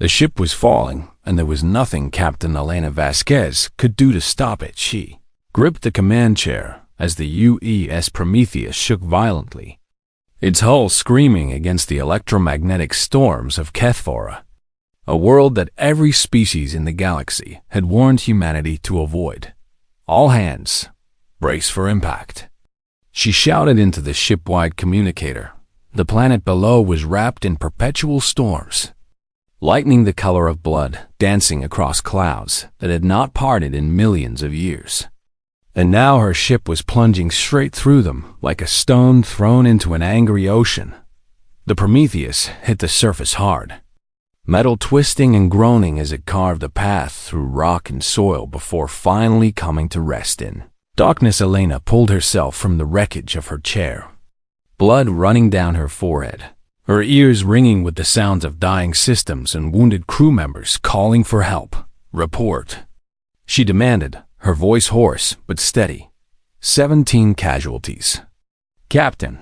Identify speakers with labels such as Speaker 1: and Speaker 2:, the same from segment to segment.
Speaker 1: The ship was falling, and there was nothing Captain Elena Vasquez could do to stop it. She gripped the command chair as the UES Prometheus shook violently, its hull screaming against the electromagnetic storms of Kethvora, a world that every species in the galaxy had warned humanity to avoid. All hands, brace for impact. She shouted into the ship-wide communicator. The planet below was wrapped in perpetual storms, lightning the color of blood dancing across clouds that had not parted in millions of years. And now her ship was plunging straight through them like a stone thrown into an angry ocean. The Prometheus hit the surface hard, metal twisting and groaning as it carved a path through rock and soil before finally coming to rest in darkness. Elena pulled herself from the wreckage of her chair, blood running down her forehead, her ears ringing with the sounds of dying systems and wounded crew members calling for help. Report, she demanded, her voice hoarse but steady. 17 casualties. Captain,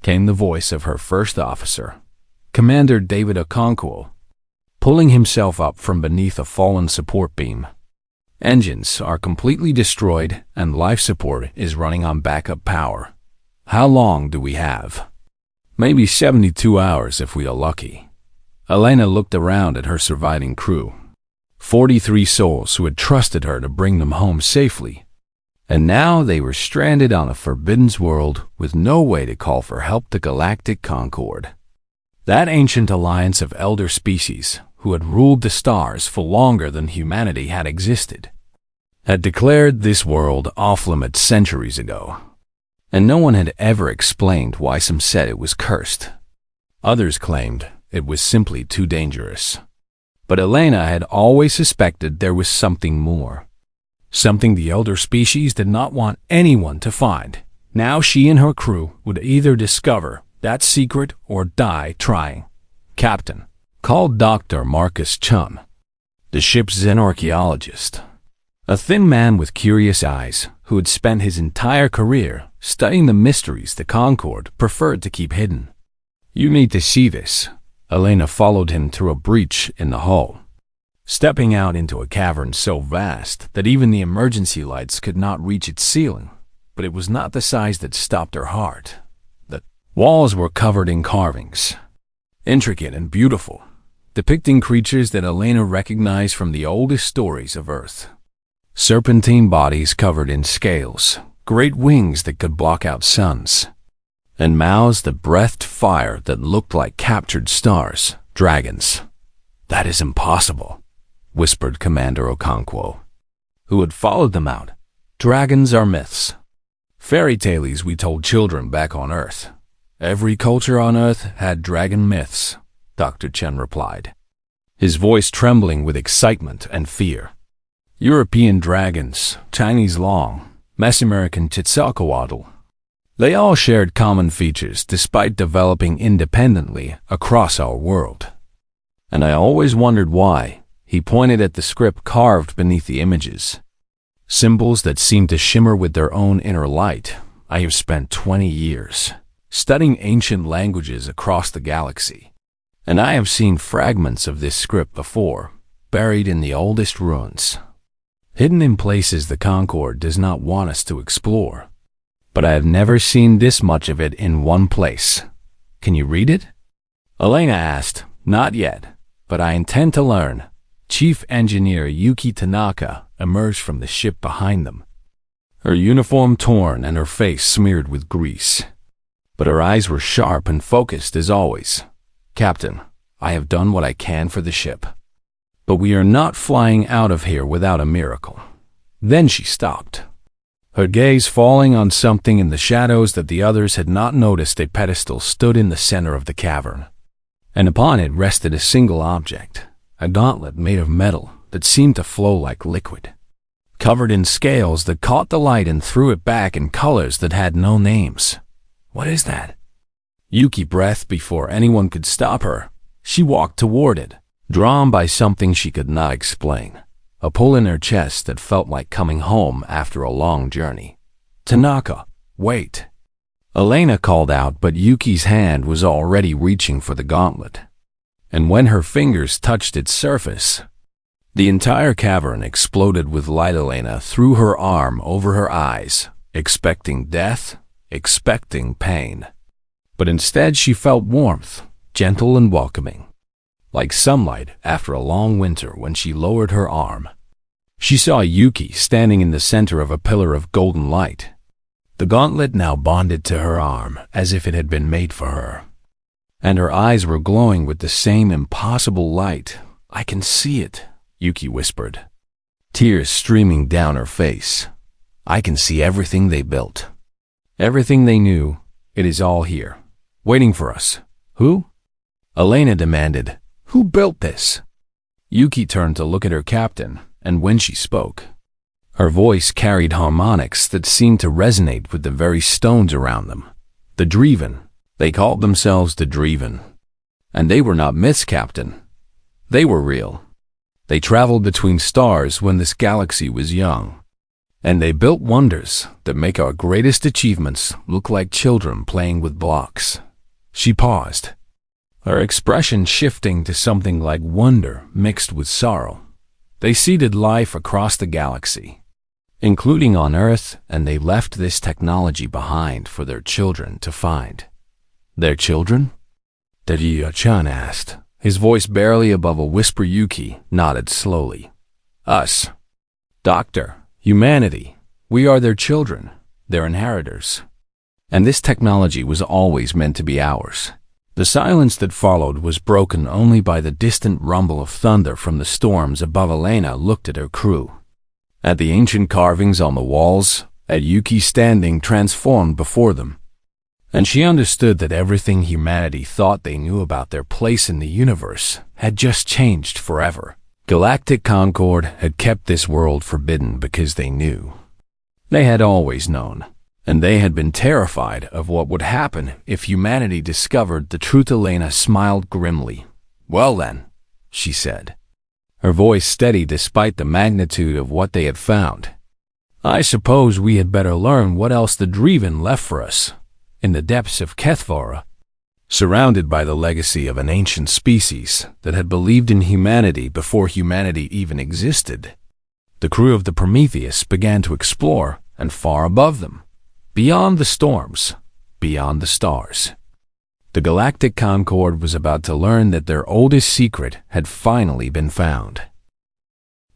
Speaker 1: came the voice of her first officer, Commander David Okonkwo, pulling himself up from beneath a fallen support beam. Engines are completely destroyed and life support is running on backup power. How long do we have? Maybe 72 hours if we are lucky. Elena looked around at her surviving crew. 43 souls who had trusted her to bring them home safely. And now they were stranded on a forbidden world with no way to call for help to Galactic Concord. That ancient alliance of elder species who had ruled the stars for longer than humanity had existed, had declared this world off-limits centuries ago. And no one had ever explained why. Some said it was cursed. Others claimed it was simply too dangerous. But Elena had always suspected there was something more. Something the elder species did not want anyone to find. Now she and her crew would either discover that secret or die trying. Captain, called Dr. Marcus Chun, the ship's xenorchaeologist, a thin man with curious eyes who had spent his entire career studying the mysteries the Concord preferred to keep hidden. You need to see this. Elena followed him through a breach in the hull, stepping out into a cavern so vast that even the emergency lights could not reach its ceiling. But it was not the size that stopped her heart. The walls were covered in carvings, intricate and beautiful, depicting creatures that Elena recognized from the oldest stories of Earth. Serpentine bodies covered in scales, great wings that could block out suns, and mouths that breathed fire that looked like captured stars. Dragons. That is impossible, whispered Commander Okonkwo, who had followed them out. Dragons are myths. Fairy tales we told children back on Earth. Every culture on Earth had dragon myths, Dr. Chen replied, his voice trembling with excitement and fear. European dragons, Chinese long, Mesoamerican Quetzalcoatl. They all shared common features despite developing independently across our world. And I always wondered why. He pointed at the script carved beneath the images. Symbols that seemed to shimmer with their own inner light. I have spent 20 years studying ancient languages across the galaxy, and I have seen fragments of this script before, buried in the oldest ruins, hidden in places the Concord does not want us to explore. But I have never seen this much of it in one place. Can you read it? Elena asked. Not yet, but I intend to learn. Chief Engineer Yuki Tanaka emerged from the ship behind them, her uniform torn and her face smeared with grease. But her eyes were sharp and focused as always. Captain, I have done what I can for the ship, but we are not flying out of here without a miracle. Then she stopped, her gaze falling on something in the shadows that the others had not noticed. A pedestal stood in the center of the cavern, and upon it rested a single object, a gauntlet made of metal that seemed to flow like liquid, covered in scales that caught the light and threw it back in colors that had no names. What is that? Yuki breathed before anyone could stop her. She walked toward it, drawn by something she could not explain, a pull in her chest that felt like coming home after a long journey. Tanaka, wait. Elena called out, but Yuki's hand was already reaching for the gauntlet. and when her fingers touched its surface, the entire cavern exploded with light. Elena threw her arm over her eyes, expecting death, expecting pain. But instead she felt warmth, gentle and welcoming, like sunlight after a long winter. When she lowered her arm, she saw Yuki standing in the center of a pillar of golden light. The gauntlet now bonded to her arm as if it had been made for her, and her eyes were glowing with the same impossible light. "I can see it," Yuki whispered, tears streaming down her face. "I can see everything they built, everything they knew. It is all here, waiting for us." "Who?" Elena demanded. "Who built this?" Yuki turned to look at her captain, and when she spoke, her voice carried harmonics that seemed to resonate with the very stones around them. "The Driven." They called themselves the Driven. And they were not myths, Captain. They were real. They traveled between stars when this galaxy was young. And they built wonders that make our greatest achievements look like children playing with blocks. She paused, her expression shifting to something like wonder mixed with sorrow. They seeded life across the galaxy, including on Earth, and they left this technology behind for their children to find. Their children? Tadeo-chan asked, his voice barely above a whisper. Yuki nodded slowly. "Us. Doctor, humanity. We are their children, their inheritors. And this technology was always meant to be ours." The silence that followed was broken only by the distant rumble of thunder from the storms above. Elena looked at her crew, at the ancient carvings on the walls, at Yuki standing transformed before them. And she understood that everything humanity thought they knew about their place in the universe had just changed forever. Galactic Concord had kept this world forbidden because they knew. They had always known, and they had been terrified of what would happen if humanity discovered the truth. Elena smiled grimly. "Well then," she said, her voice steady despite the magnitude of what they had found, "I suppose we had better learn what else the Driven left for us. In the depths of Kethvara, surrounded by the legacy of an ancient species that had believed in humanity before humanity even existed, the crew of the Prometheus began to explore, and far above them, beyond the storms, beyond the stars, the Galactic Concord was about to learn that their oldest secret had finally been found.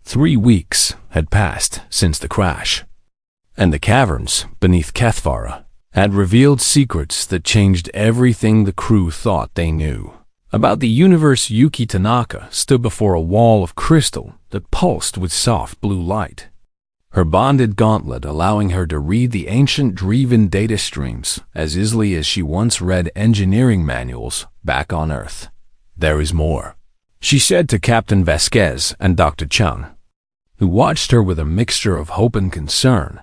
Speaker 1: 3 weeks had passed since the crash, and the caverns beneath Kethvara had revealed secrets that changed everything the crew thought they knew. About the universe, Yuki Tanaka stood before a wall of crystal that pulsed with soft blue light, her bonded gauntlet allowing her to read the ancient Driven data streams as easily as she once read engineering manuals back on Earth. "There is more," she said to Captain Vasquez and Dr. Chung, who watched her with a mixture of hope and concern.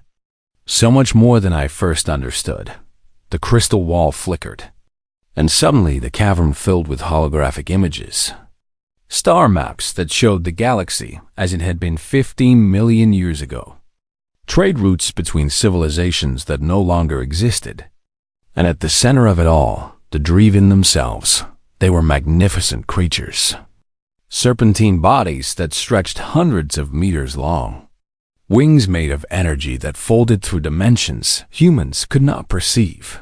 Speaker 1: "So much more than I first understood." The crystal wall flickered, and suddenly the cavern filled with holographic images. Star maps that showed the galaxy as it had been 15 million years ago. Trade routes between civilizations that no longer existed. And at the center of it all, the Driven themselves. They were magnificent creatures. Serpentine bodies that stretched hundreds of meters long. Wings made of energy that folded through dimensions humans could not perceive.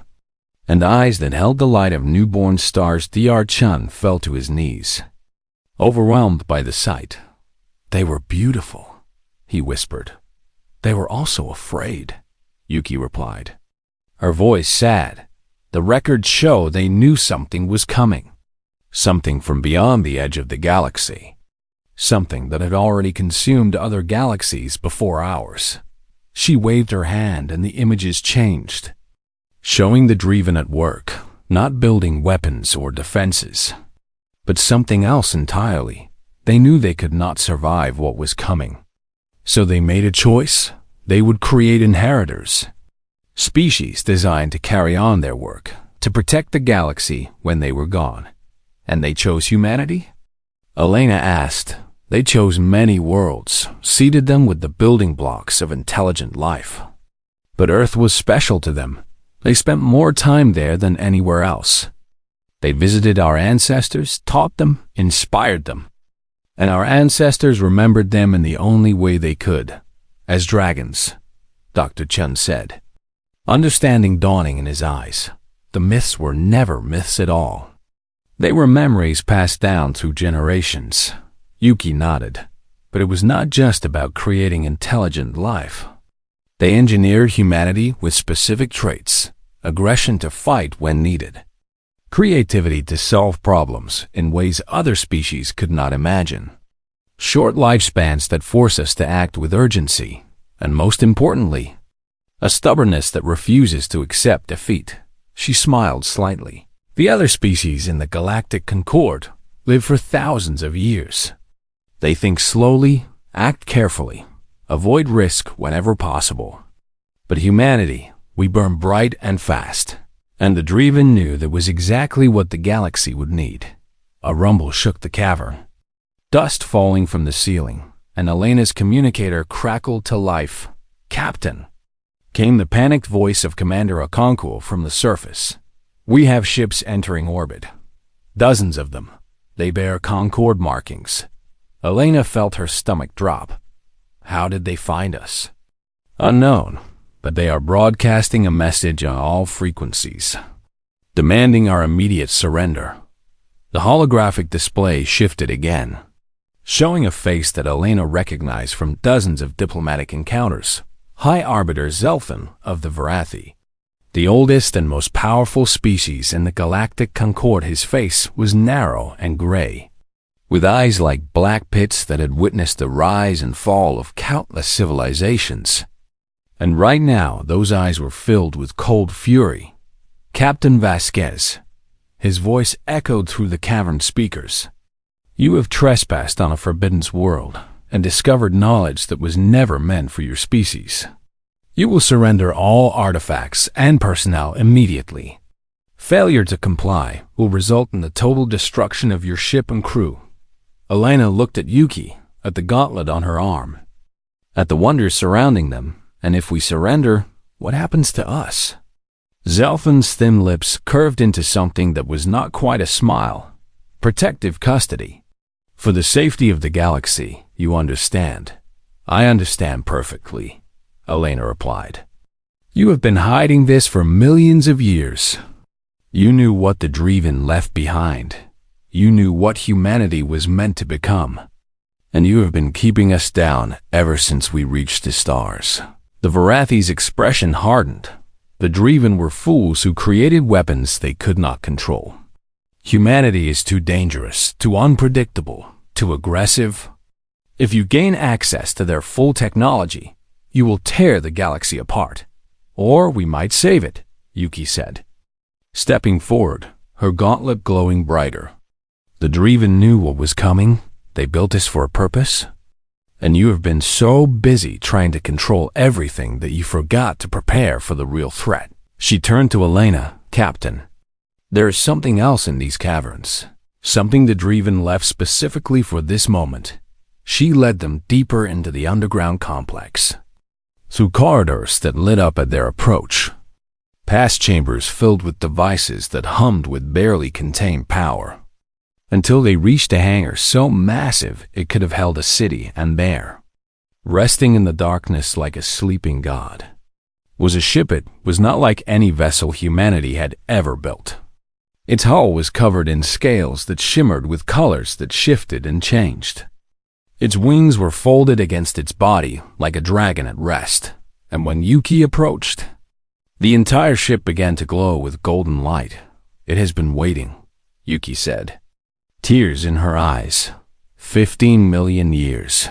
Speaker 1: And eyes that held the light of newborn stars. Dr. Chun fell to his knees, overwhelmed by the sight. "They were beautiful," he whispered. "They were also afraid," Yuki replied, her voice sad. The records show they knew something was coming. Something from beyond the edge of the galaxy. Something that had already consumed other galaxies before ours. She waved her hand and the images changed, showing the Driven at work, not building weapons or defenses, but something else entirely. They knew they could not survive what was coming. So they made a choice. They would create inheritors, species designed to carry on their work, to protect the galaxy when they were gone. And they chose humanity? Elena asked. They chose many worlds, seeded them with the building blocks of intelligent life. But Earth was special to them. They spent more time there than anywhere else. They visited our ancestors, taught them, inspired them. And our ancestors remembered them in the only way they could, as dragons, Dr. Chun said. Understanding dawning in his eyes. The myths were never myths at all. They were memories passed down through generations. Yuki nodded. But it was not just about creating intelligent life. They engineered humanity with specific traits, aggression to fight when needed, creativity to solve problems in ways other species could not imagine, short lifespans that force us to act with urgency, and most importantly, a stubbornness that refuses to accept defeat. She smiled slightly. The other species in the Galactic Concord live for thousands of years. They think slowly, act carefully, avoid risk whenever possible. But humanity, we burn bright and fast. And the Driven knew that was exactly what the galaxy would need. A rumble shook the cavern. Dust falling from the ceiling, and Elena's communicator crackled to life. "Captain!" came the panicked voice of Commander Okonkwo from the surface. "We have ships entering orbit. Dozens of them. They bear Concord markings." Elena felt her stomach drop. How did they find us? Unknown, but they are broadcasting a message on all frequencies, demanding our immediate surrender. The holographic display shifted again, showing a face that Elena recognized from dozens of diplomatic encounters. High Arbiter Zelfin of the Varathi, the oldest and most powerful species in the Galactic Concord. His face was narrow and gray, with eyes like black pits that had witnessed the rise and fall of countless civilizations. And right now, those eyes were filled with cold fury. "Captain Vasquez," his voice echoed through the cavern speakers. "You have trespassed on a forbidden world and discovered knowledge that was never meant for your species. You will surrender all artifacts and personnel immediately. Failure to comply will result in the total destruction of your ship and crew." Elena looked at Yuki, at the gauntlet on her arm, at the wonders surrounding them. "And if we surrender, what happens to us?" Zelfin's thin lips curved into something that was not quite a smile. "Protective custody. For the safety of the galaxy, you understand." "I understand perfectly," Elena replied. "You have been hiding this for millions of years. You knew what the Driven left behind. You knew what humanity was meant to become. And you have been keeping us down ever since we reached the stars." The Varathi's expression hardened. The Driven were fools who created weapons they could not control. Humanity is too dangerous, too unpredictable, too aggressive. If you gain access to their full technology, you will tear the galaxy apart. Or we might save it, Yuki said, stepping forward, her gauntlet glowing brighter. The Driven knew what was coming. They built this for a purpose. And you have been so busy trying to control everything that you forgot to prepare for the real threat. She turned to Elena. "Captain, there is something else in these caverns. Something the Driven left specifically for this moment." She led them deeper into the underground complex, through corridors that lit up at their approach, past chambers filled with devices that hummed with barely contained power, until they reached a hangar so massive it could have held a city, and there, resting in the darkness like a sleeping god, was a ship. It was not like any vessel humanity had ever built. Its hull was covered in scales that shimmered with colors that shifted and changed. Its wings were folded against its body like a dragon at rest, and when Yuki approached, the entire ship began to glow with golden light. "It has been waiting," Yuki said, tears in her eyes. 15 million years.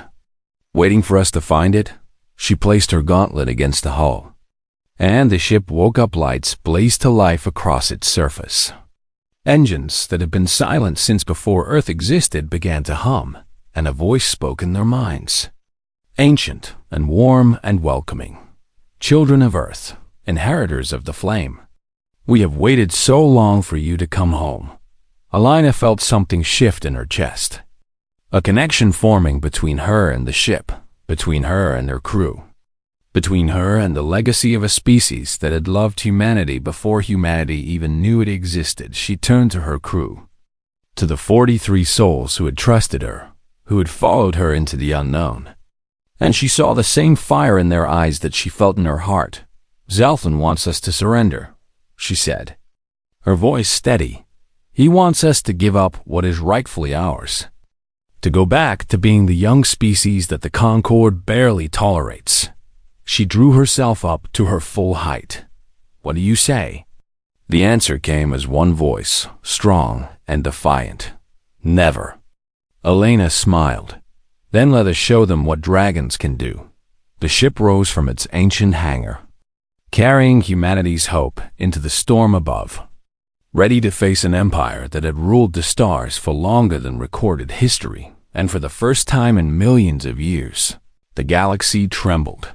Speaker 1: Waiting for us to find it. She placed her gauntlet against the hull, and the ship woke up. Lights blazed to life across its surface. Engines that had been silent since before Earth existed began to hum, and a voice spoke in their minds. Ancient and warm and welcoming. "Children of Earth, inheritors of the flame, we have waited so long for you to come home." Elena felt something shift in her chest. A connection forming between her and the ship, between her and her crew, Between her and the legacy of a species that had loved humanity before humanity even knew it existed, she turned to her crew, to the 43 souls who had trusted her, who had followed her into the unknown. And she saw the same fire in their eyes that she felt in her heart. "Zelthan wants us to surrender," she said, her voice steady. "He wants us to give up what is rightfully ours, to go back to being the young species that the Concord barely tolerates." She drew herself up to her full height. "What do you say?" The answer came as one voice, strong and defiant. "Never." Elena smiled. "Then let us show them what dragons can do." The ship rose from its ancient hangar, carrying humanity's hope into the storm above, ready to face an empire that had ruled the stars for longer than recorded history, and for the first time in millions of years, the galaxy trembled.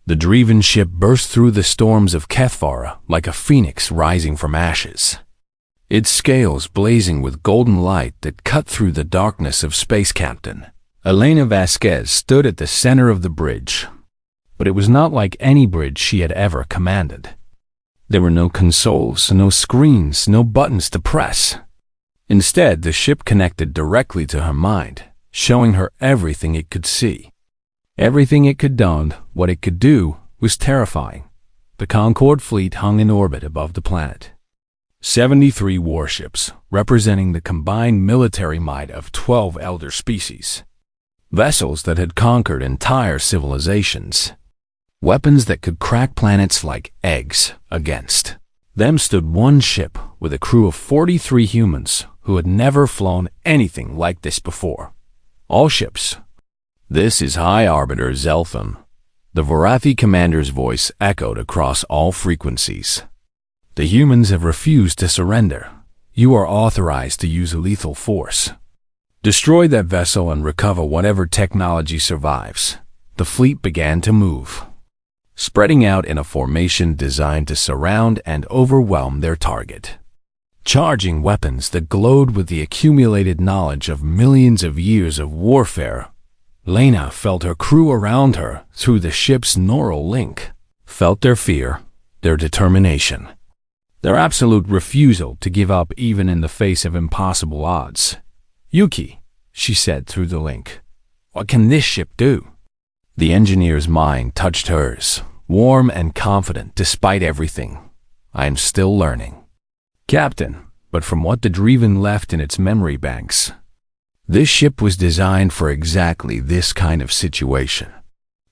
Speaker 1: The Dreven ship burst through the storms of Kethvara like a phoenix rising from ashes, its scales blazing with golden light that cut through the darkness of Space Captain. Elena Vasquez stood at the center of the bridge, but it was not like any bridge she had ever commanded. There were no consoles, no screens, no buttons to press. Instead, the ship connected directly to her mind, showing her everything it could see. Everything it could do, what it could do, was terrifying. The Concord fleet hung in orbit above the planet. 73 warships, representing the combined military might of 12 elder species. Vessels that had conquered entire civilizations. Weapons that could crack planets like eggs. Against them stood one ship with a crew of 43 humans who had never flown anything like this before. All ships. "This is High Arbiter Zelthan." The Vorathi commander's voice echoed across all frequencies. "The humans have refused to surrender. You are authorized to use lethal force. Destroy that vessel and recover whatever technology survives." The fleet began to move, spreading out in a formation designed to surround and overwhelm their target. Charging weapons that glowed with the accumulated knowledge of millions of years of warfare. Lena felt her crew around her through the ship's neural link, felt their fear, their determination, their absolute refusal to give up even in the face of impossible odds. "Yuki," she said through the link, "what can this ship do?" The engineer's mind touched hers, warm and confident despite everything. "I am still learning, Captain, but from what the Dreven left in its memory banks, this ship was designed for exactly this kind of situation.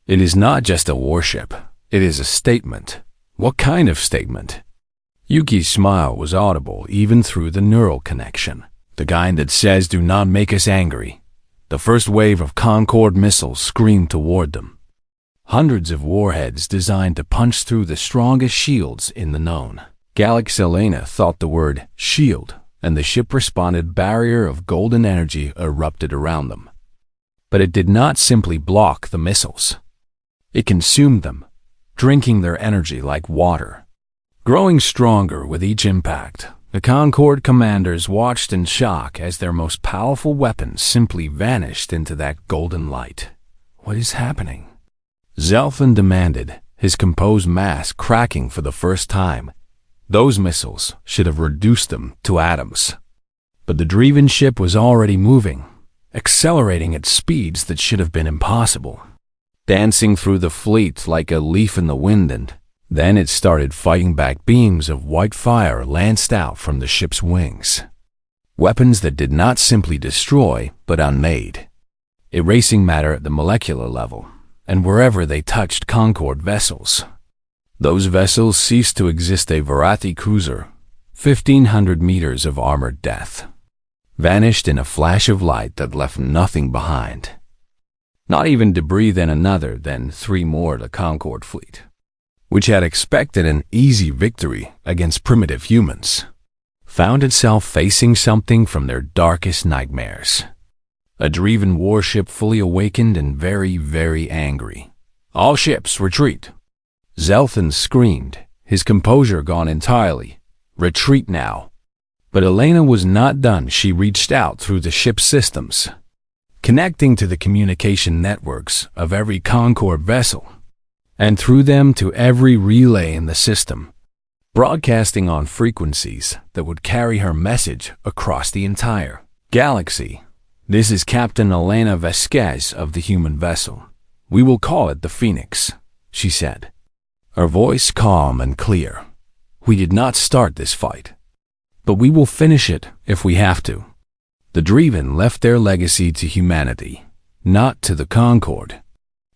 Speaker 1: It is not just a warship, it is a statement." "What kind of statement?" Yuki's smile was audible even through the neural connection. "The kind that says, 'Do not make us angry.'" The first wave of Concord missiles screamed toward them. Hundreds of warheads designed to punch through the strongest shields in the known. Galax Elena thought the word shield, and the ship responded. Barrier of golden energy erupted around them. But it did not simply block the missiles. It consumed them, drinking their energy like water. Growing stronger with each impact, the Concord commanders watched in shock as their most powerful weapons simply vanished into that golden light. "What is happening?" Zelthan demanded, his composed mass cracking for the first time. Those missiles should have reduced them to atoms. But the Dreven ship was already moving, accelerating at speeds that should have been impossible, dancing through the fleet like a leaf in the wind, and then it started fighting back. Beams of white fire lanced out from the ship's wings. Weapons that did not simply destroy, but unmade, erasing matter at the molecular level, and wherever they touched Concord vessels. Those vessels ceased to exist. A Vorathi cruiser, 1,500 meters of armored death, vanished in a flash of light that left nothing behind. Not even debris. Then 3 more. The Concord fleet, which had expected an easy victory against primitive humans, found itself facing something from their darkest nightmares. A Dreven warship fully awakened and very, very angry. "All ships, retreat!" Zelthan screamed, his composure gone entirely. "Retreat now!" But Elena was not done. She reached out through the ship's systems, connecting to the communication networks of every Concord vessel. and through them to every relay in the system, broadcasting on frequencies that would carry her message across the entire galaxy. "This is Captain Elena Vasquez of the human vessel. We will call it the Phoenix," she said, her voice calm and clear. "We did not start this fight, but we will finish it if we have to. The Driven left their legacy to humanity, not to the Concord,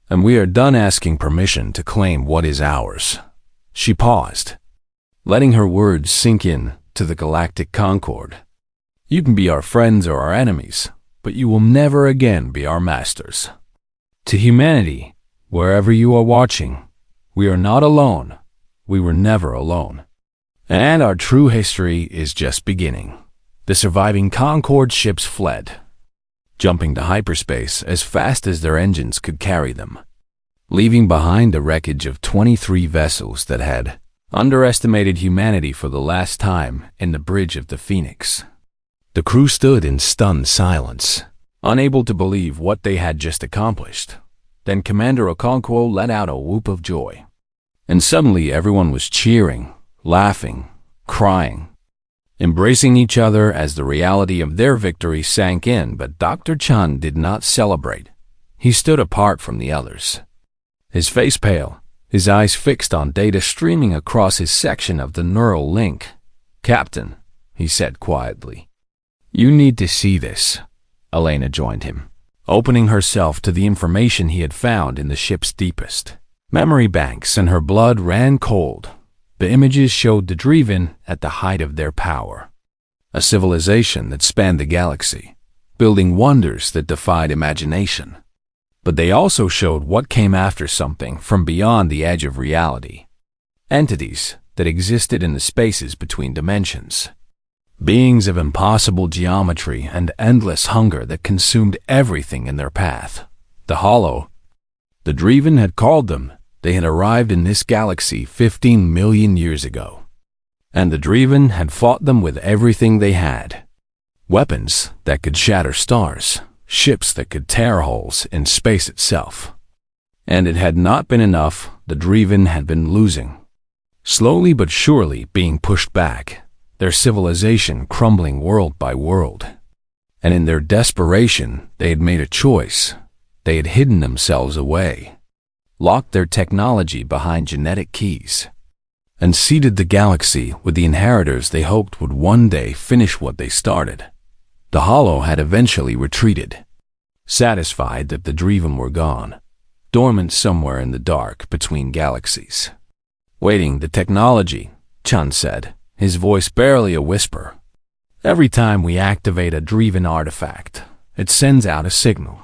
Speaker 1: and we are done asking permission to claim what is ours." She paused, letting her words sink in to the Galactic Concord. "You can be our friends or our enemies, but you will never again be our masters. To humanity, wherever you are watching, we are not alone. We were never alone. And our true history is just beginning." The surviving Concord ships fled, jumping to hyperspace as fast as their engines could carry them, leaving behind the wreckage of 23 vessels that had underestimated humanity for the last time in the bridge of the Phoenix. The crew stood in stunned silence, unable to believe what they had just accomplished. Then Commander Okonkwo let out a whoop of joy, and suddenly everyone was cheering, laughing, crying, embracing each other as the reality of their victory sank in. But Dr. Chun did not celebrate. He stood apart from the others, his face pale, his eyes fixed on data streaming across his section of the neural link. "Captain," he said quietly, "you need to see this." Elena joined him, opening herself to the information he had found in the ship's deepest memory banks, and her blood ran cold. The images showed the Driven at the height of their power, a civilization that spanned the galaxy, building wonders that defied imagination. But they also showed what came after, something from beyond the edge of reality, entities that existed in the spaces between dimensions, beings of impossible geometry and endless hunger that consumed everything in their path. The Hollow, the Driven had called them. They had arrived in this galaxy 15 million years ago, and the Driven had fought them with everything they had. Weapons that could shatter stars, ships that could tear holes in space itself. And it had not been enough. The Driven had been losing, slowly but surely being pushed back, their civilization crumbling world by world. And in their desperation, they had made a choice. They had hidden themselves away, locked their technology behind genetic keys, and seeded the galaxy with the inheritors they hoped would one day finish what they started. The Hollow had eventually retreated, satisfied that the Driven were gone, dormant somewhere in the dark between galaxies. "Waiting the technology," Chun said, his voice barely a whisper. "Every time we activate a Driven artifact, it sends out a signal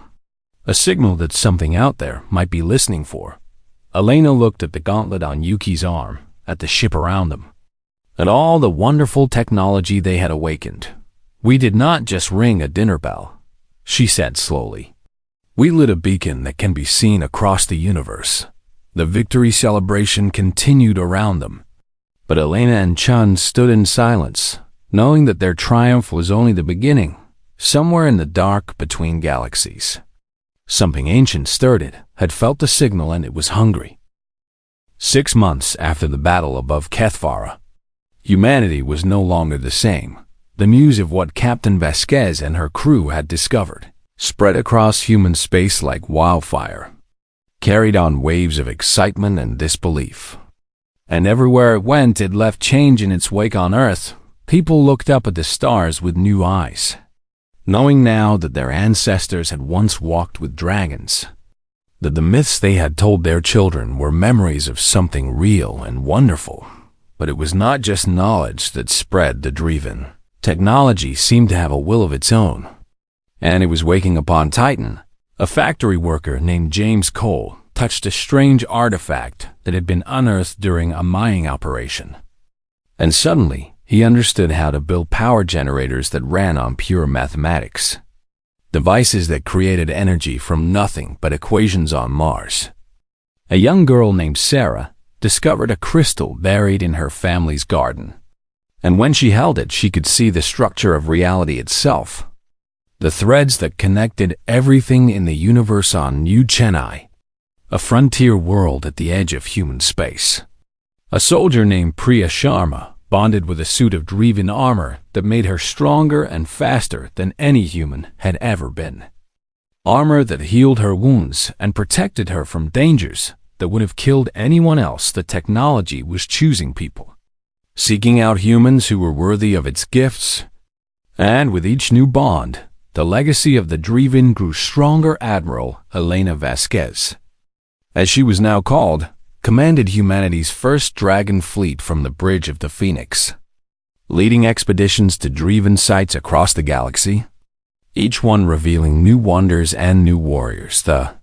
Speaker 1: that something out there might be listening for." Elena looked at the gauntlet on Yuki's arm, at the ship around them, at all the wonderful technology they had awakened. "We did not just ring a dinner bell," she said slowly. "We lit a beacon that can be seen across the universe." The victory celebration continued around them, but Elena and Chun stood in silence, knowing that their triumph was only the beginning. Somewhere in the dark between galaxies, something ancient stirred it, had felt the signal, and it was hungry. 6 months after the battle above Kethvara, humanity was no longer the same. The news of what Captain Vasquez and her crew had discovered spread across human space like wildfire, carried on waves of excitement and disbelief. And everywhere it went, it left change in its wake on Earth. People looked up at the stars with new eyes, knowing now that their ancestors had once walked with dragons, that the myths they had told their children were memories of something real and wonderful. But it was not just knowledge that spread the Driven. Technology seemed to have a will of its own, and it was waking upon Titan. A factory worker named James Cole touched a strange artifact that had been unearthed during a mining operation, and suddenly he understood how to build power generators that ran on pure mathematics, devices that created energy from nothing but equations on Mars. A young girl named Sarah discovered a crystal buried in her family's garden, and when she held it, she could see the structure of reality itself, the threads that connected everything in the universe on New Chennai. a frontier world at the edge of human space. A soldier named Priya Sharma bonded with a suit of Driven armor that made her stronger and faster than any human had ever been. Armor that healed her wounds and protected her from dangers that would have killed anyone else. The technology was choosing people, seeking out humans who were worthy of its gifts. And with each new bond, the legacy of the Driven grew stronger. Admiral Elena Vasquez, as she was now called, commanded humanity's first Dragon fleet from the Bridge of the Phoenix, leading expeditions to Driven sites across the galaxy, each one revealing new wonders and new warriors. The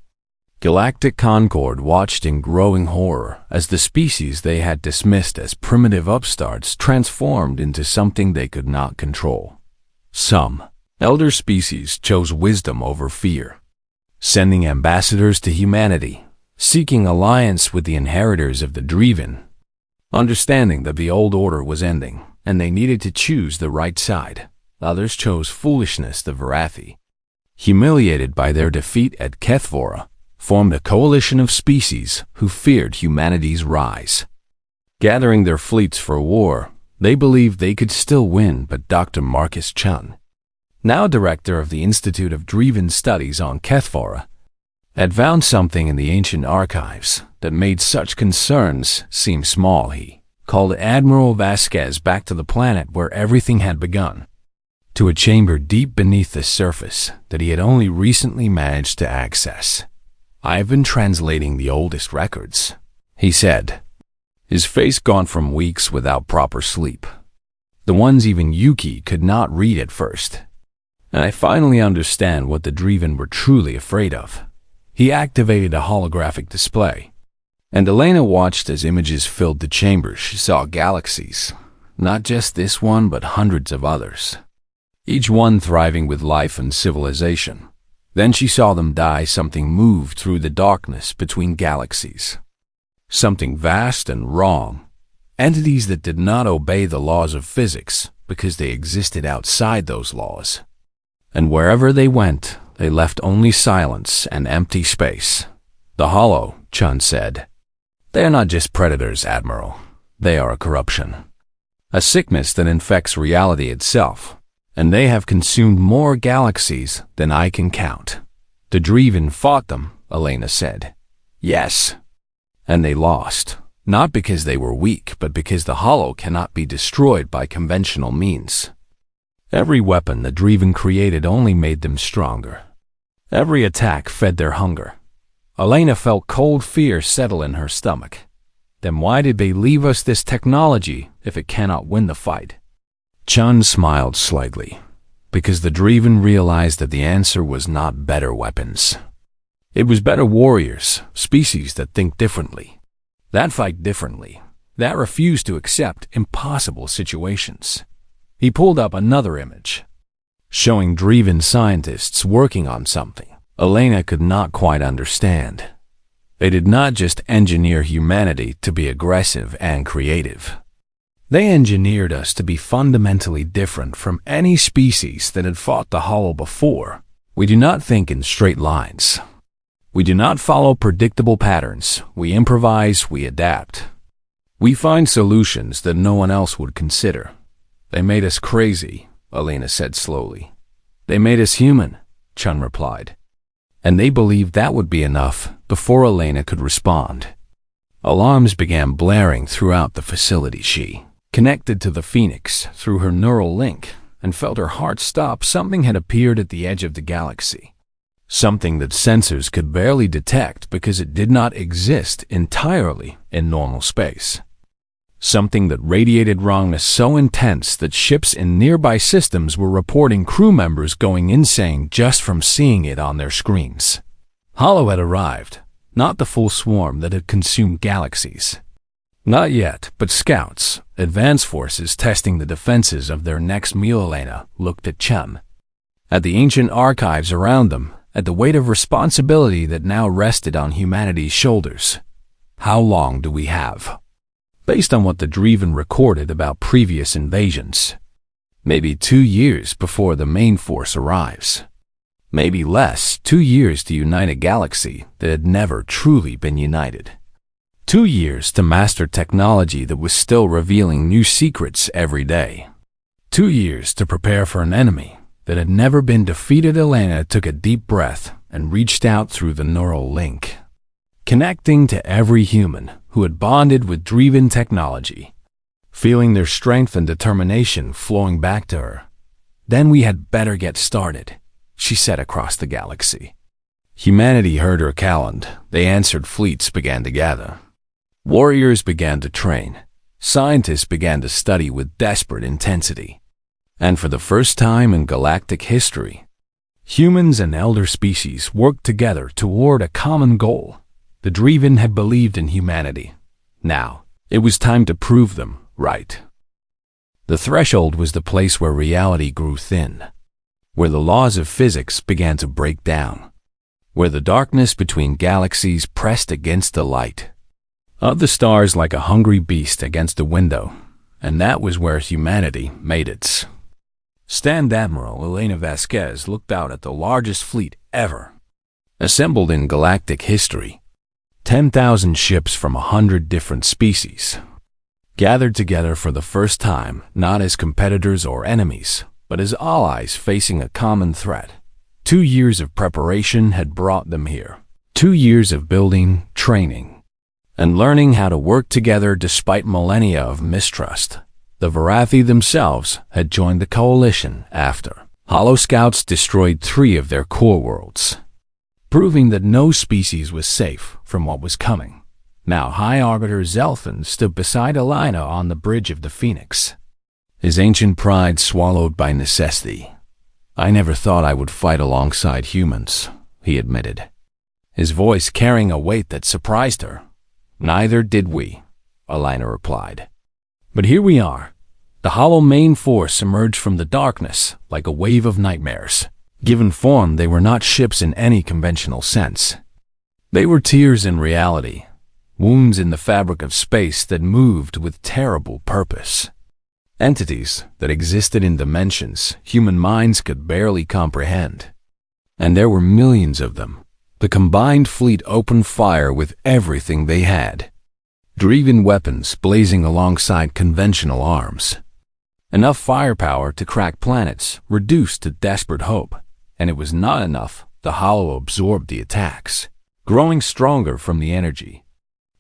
Speaker 1: Galactic Concord watched in growing horror as the species they had dismissed as primitive upstarts transformed into something they could not control. Some elder species chose wisdom over fear, sending ambassadors to humanity, seeking alliance with the inheritors of the Driven, understanding that the old order was ending and they needed to choose the right side. Others chose foolishness. The Varathi, humiliated by their defeat at Kethvora, formed a coalition of species who feared humanity's rise. Gathering their fleets for war, they believed they could still win, but Dr. Marcus Chun, now director of the Institute of Driven Studies on Kethvora, had found something in the ancient archives that made such concerns seem small. He called Admiral Vasquez back to the planet where everything had begun, to a chamber deep beneath the surface that he had only recently managed to access. "I've been translating the oldest records," he said, his face gaunt from weeks without proper sleep, the ones even Yuki could not read at first. "And I finally understand what the Driven were truly afraid of." He activated a holographic display, and Elena watched as images filled the chamber. She saw galaxies, not just this one but hundreds of others, each one thriving with life and civilization. Then she saw them die. Something moved through the darkness between galaxies, something vast and wrong, entities that did not obey the laws of physics because they existed outside those laws. And wherever they went, they left only silence and empty space. "The Hollow," Chun said. "They are not just predators, Admiral. They are a corruption, a sickness that infects reality itself. And they have consumed more galaxies than I can count." "The Driven fought them," Elena said. "Yes. And they lost, not because they were weak, but because the Hollow cannot be destroyed by conventional means. Every weapon the Driven created only made them stronger. Every attack fed their hunger." Elena felt cold fear settle in her stomach. Then why did they leave us this technology if it cannot win the fight? Chun smiled slightly, because the Driven realized that the answer was not better weapons. It was better warriors, species that think differently, that fight differently, that refuse to accept impossible situations. He pulled up another image, showing Driven scientists working on something Elena could not quite understand. They did not just engineer humanity to be aggressive and creative. They engineered us to be fundamentally different from any species that had fought the Hollow before. We do not think in straight lines. We do not follow predictable patterns. We improvise, we adapt. We find solutions that no one else would consider. They made us crazy, Elena said slowly. They made us human, Chun replied. And they believed that would be enough before Elena could respond. Alarms began blaring throughout the facility. She connected to the Phoenix through her neural link and felt her heart stop. Something had appeared at the edge of the galaxy. Something that sensors could barely detect because it did not exist entirely in normal space. Something that radiated wrongness so intense that ships in nearby systems were reporting crew members going insane just from seeing it on their screens. Hollow had arrived, not the full swarm that had consumed galaxies. Not yet, but scouts, advanced forces testing the defenses of their next meal. Elena looked at Chun, at the ancient archives around them, at the weight of responsibility that now rested on humanity's shoulders. How long do we have? Based on what the Driven recorded about previous invasions, maybe 2 years before the main force arrives. Maybe less, 2 years to unite a galaxy that had never truly been united. 2 years to master technology that was still revealing new secrets every day. 2 years to prepare for an enemy that had never been defeated. Elena took a deep breath and reached out through the neural link, connecting to every human who had bonded with Driven technology, feeling their strength and determination flowing back to her. "Then we had better get started," she said across the galaxy. Humanity heard her calend. They answered. Fleets began to gather. Warriors began to train. Scientists began to study with desperate intensity. And for the first time in galactic history, humans and elder species worked together toward a common goal. The Driven had believed in humanity. Now, it was time to prove them right. The threshold was the place where reality grew thin, where the laws of physics began to break down, where the darkness between galaxies pressed against the light of the stars like a hungry beast against a window, and that was where humanity made its stand. Admiral Elena Vasquez looked out at the largest fleet ever assembled in galactic history. 10,000 ships from 100 different species, gathered together for the first time, not as competitors or enemies, but as allies facing a common threat. 2 years of preparation had brought them here. 2 years of building, training, and learning how to work together despite millennia of mistrust. The Varathi themselves had joined the coalition after Hollow Scouts destroyed 3 of their core worlds, proving that no species was safe from what was coming. Now High Arbiter Zelfin stood beside Elena on the bridge of the Phoenix, his ancient pride swallowed by necessity. "I never thought I would fight alongside humans," he admitted, his voice carrying a weight that surprised her. "Neither did we," Elena replied. "But here we are." The hollow main force emerged from the darkness like a wave of nightmares. Given form, they were not ships in any conventional sense. They were tears in reality, wounds in the fabric of space that moved with terrible purpose. Entities that existed in dimensions human minds could barely comprehend. And there were millions of them. The combined fleet opened fire with everything they had. Driven weapons blazing alongside conventional arms. Enough firepower to crack planets, reduced to desperate hope. And it was not enough. The Hollow absorbed the attacks, growing stronger from the energy,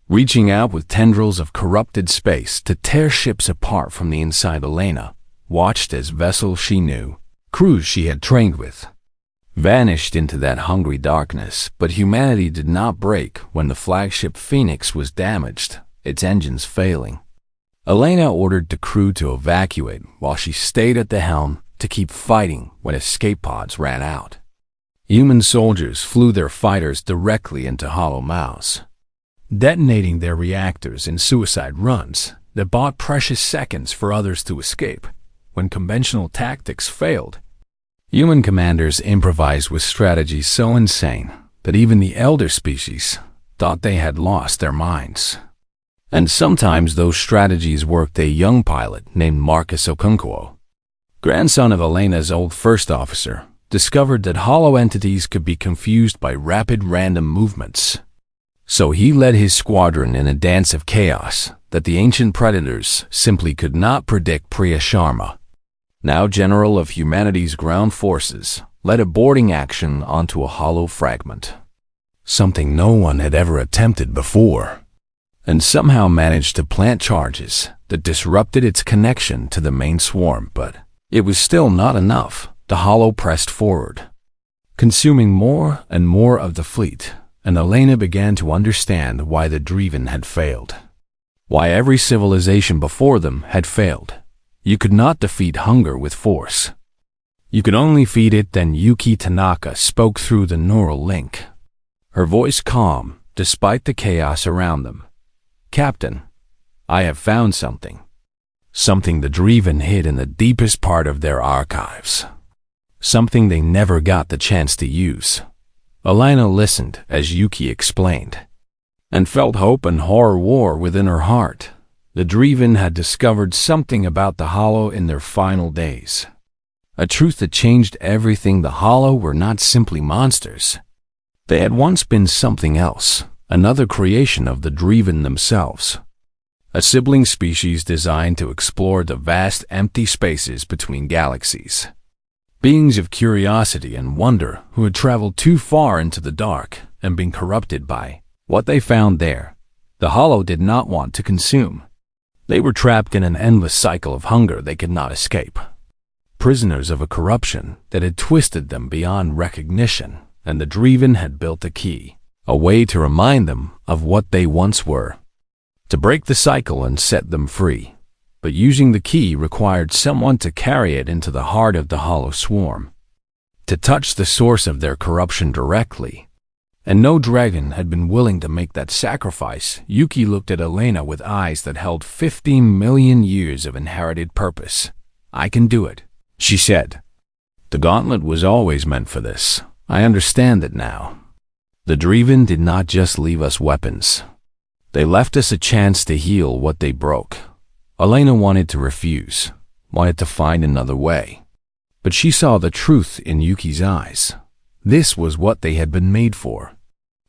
Speaker 1: reaching out with tendrils of corrupted space to tear ships apart from the inside. Elena watched as vessels she knew, crews she had trained with, vanished into that hungry darkness. But humanity did not break when the flagship Phoenix was damaged, its engines failing. Elena ordered the crew to evacuate while she stayed at the helm to keep fighting when escape pods ran out. Human soldiers flew their fighters directly into hollow mouths, detonating their reactors in suicide runs that bought precious seconds for others to escape. When conventional tactics failed, human commanders improvised with strategies so insane that even the elder species thought they had lost their minds. And sometimes those strategies worked. A young pilot named Marcus Okonkwo, grandson of Elena's old first officer, discovered that hollow entities could be confused by rapid random movements. So he led his squadron in a dance of chaos that the ancient predators simply could not predict. Priya Sharma, now general of humanity's ground forces, led a boarding action onto a hollow fragment, something no one had ever attempted before, and somehow managed to plant charges that disrupted its connection to the main swarm. But it was still not enough. The hollow pressed forward, consuming more and more of the fleet, and Elena began to understand why the Driven had failed, why every civilization before them had failed. You could not defeat hunger with force. You could only feed it. Then Yuki Tanaka spoke through the neural link, her voice calm despite the chaos around them. "Captain, I have found something. Something the Driven hid in the deepest part of their archives. Something they never got the chance to use." Elena listened as Yuki explained, and felt hope and horror war within her heart. The Driven had discovered something about the hollow in their final days. A truth that changed everything. The Hollow were not simply monsters. They had once been something else, another creation of the Driven themselves. A sibling species designed to explore the vast empty spaces between galaxies. Beings of curiosity and wonder who had traveled too far into the dark and been corrupted by what they found there. The Hollow did not want to consume. They were trapped in an endless cycle of hunger they could not escape. Prisoners of a corruption that had twisted them beyond recognition, and the Driven had built a key, a way to remind them of what they once were. To break the cycle and set them free. But using the key required someone to carry it into the heart of the Hollow swarm, to touch the source of their corruption directly. And no dragon had been willing to make that sacrifice. Yuki looked at Elena with eyes that held 15 million years of inherited purpose. "I can do it," she said. "The gauntlet was always meant for this. I understand it now." The Driven did not just leave us weapons. They left us a chance to heal what they broke. Elena wanted to refuse, wanted to find another way. But she saw the truth in Yuki's eyes. This was what they had been made for.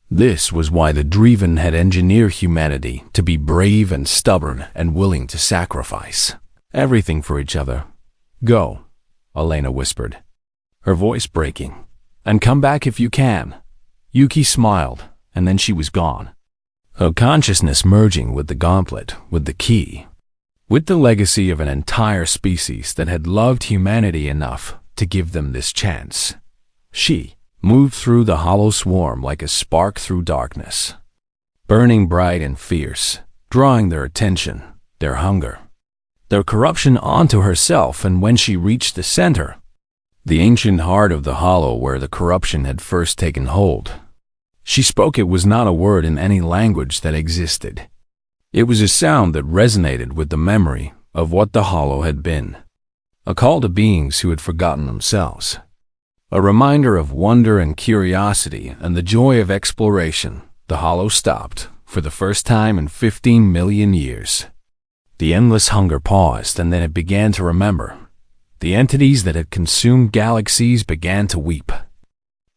Speaker 1: This was why the Driven had engineered humanity to be brave and stubborn and willing to sacrifice everything for each other. "Go," Elena whispered, her voice breaking, "and come back if you can." Yuki smiled, and then she was gone. Her consciousness merging with the gauntlet, with the key, with the legacy of an entire species that had loved humanity enough to give them this chance. She moved through the Hollow swarm like a spark through darkness, burning bright and fierce, drawing their attention, their hunger, their corruption onto herself. And when she reached the center, the ancient heart of the Hollow where the corruption had first taken hold, she spoke. It was not a word in any language that existed. It was a sound that resonated with the memory of what the Hollow had been. A call to beings who had forgotten themselves. A reminder of wonder and curiosity and the joy of exploration. The Hollow stopped, for the first time in 15 million years. The endless hunger paused, and then it began to remember. The entities that had consumed galaxies began to weep.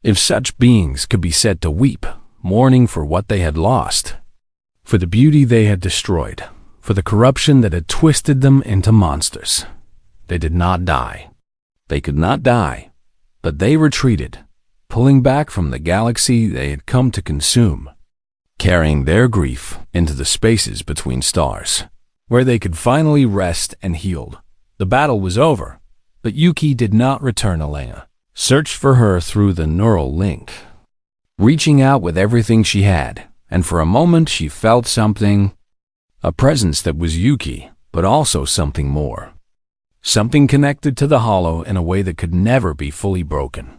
Speaker 1: If such beings could be said to weep, mourning for what they had lost, for the beauty they had destroyed, for the corruption that had twisted them into monsters. They did not die. They could not die, but they retreated, pulling back from the galaxy they had come to consume, carrying their grief into the spaces between stars, where they could finally rest and heal. The battle was over, but Yuki did not return Elena. Searched for her through the neural link, reaching out with everything she had, and for a moment she felt something, a presence that was Yuki, but also something more. Something connected to the Hollow in a way that could never be fully broken.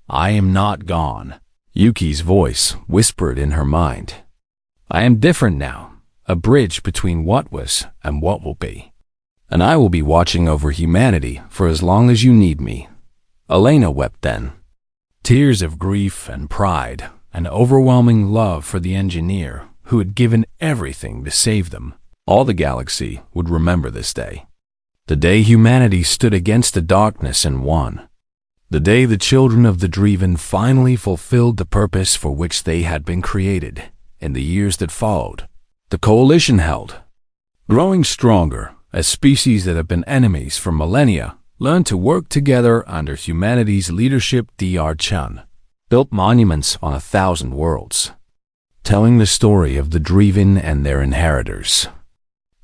Speaker 1: "I am not gone," Yuki's voice whispered in her mind. "I am different now, a bridge between what was and what will be. And I will be watching over humanity for as long as you need me." Elena wept then. Tears of grief and pride, and overwhelming love for the engineer who had given everything to save them. All the galaxy would remember this day. The day humanity stood against the darkness and won. The day the children of the Driven finally fulfilled the purpose for which they had been created. In the years that followed, the coalition held, growing stronger as species that have been enemies for millennia learned to work together under humanity's leadership. Dr. Chun built monuments on 1,000 worlds, telling the story of the Driven and their inheritors,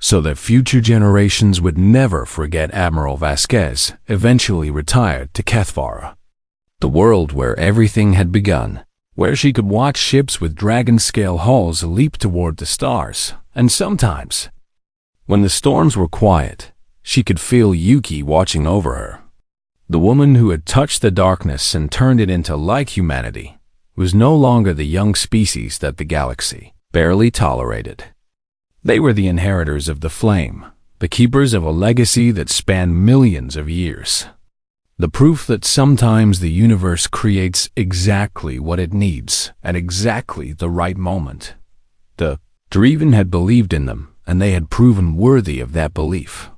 Speaker 1: so that future generations would never forget. Admiral Vasquez eventually retired to Kethvara, the world where everything had begun, where she could watch ships with dragon-scale hulls leap toward the stars, and sometimes, when the storms were quiet, she could feel Yuki watching over her. The woman who had touched the darkness and turned it into like humanity was no longer the young species that the galaxy barely tolerated. They were the inheritors of the flame, the keepers of a legacy that spanned millions of years. The proof that sometimes the universe creates exactly what it needs at exactly the right moment. The Driven had believed in them, and they had proven worthy of that belief.